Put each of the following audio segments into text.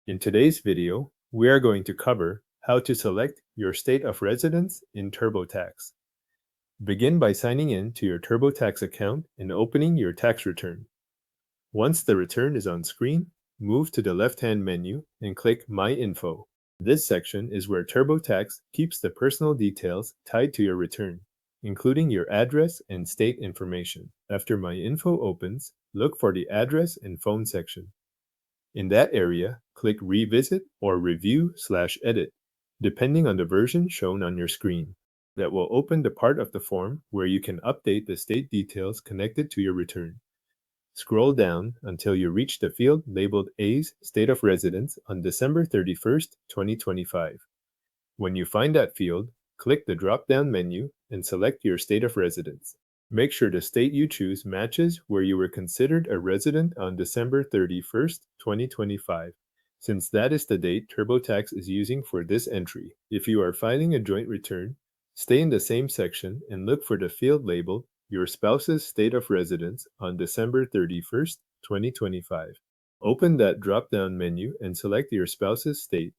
In today's video, we are going to cover how to select your state of residence in TurboTax. Begin by signing in to your TurboTax account and opening your tax return. Once the return is on screen, move to the left-hand menu and click My Info. This section is where TurboTax keeps the personal details tied to your return, including your address and state information. After My Info opens, look for the Address and Phone section. In that area, click Revisit or Review/Edit, depending on the version shown on your screen. That will open the part of the form where you can update the state details connected to your return. Scroll down until you reach the field labeled A's State of Residence on December 31st, 2025. When you find that field, click the drop-down menu and select your state of residence. Make sure the state you choose matches where you were considered a resident on December 31st, 2025, since that is the date TurboTax is using for this entry. If you are filing a joint return, stay in the same section and look for the field labeled Your Spouse's State of Residence on December 31st, 2025. Open that drop-down menu and select your spouse's state.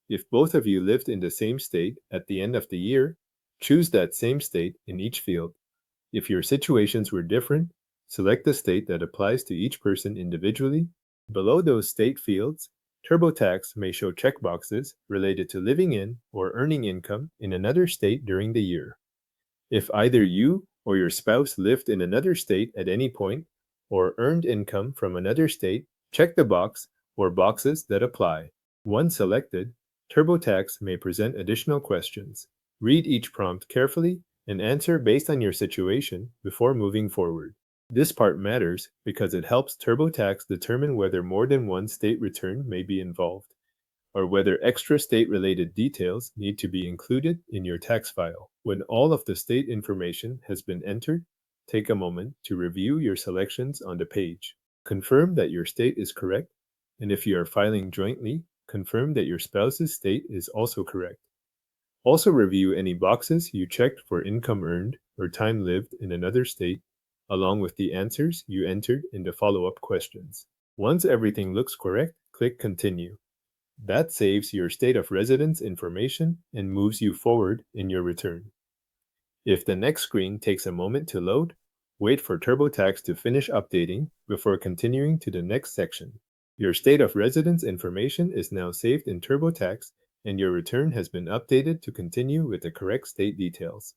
If both of you lived in the same state at the end of the year, choose that same state in each field. If your situations were different, select the state that applies to each person individually. Below those state fields, TurboTax may show checkboxes related to living in or earning income in another state during the year. If either you or your spouse lived in another state at any point or earned income from another state, check the box or boxes that apply. Once selected, TurboTax may present additional questions. Read each prompt carefully and answer based on your situation before moving forward. This part matters because it helps TurboTax determine whether more than one state return may be involved, or whether extra state-related details need to be included in your tax file. When all of the state information has been entered, take a moment to review your selections on the page. Confirm that your state is correct, and if you are filing jointly, confirm that your spouse's state is also correct. Also review any boxes you checked for income earned or time lived in another state, along with the answers you entered in the follow-up questions. Once everything looks correct, click Continue. That saves your state of residence information and moves you forward in your return. If the next screen takes a moment to load, wait for TurboTax to finish updating before continuing to the next section. Your state of residence information is now saved in TurboTax, and your return has been updated to continue with the correct state details.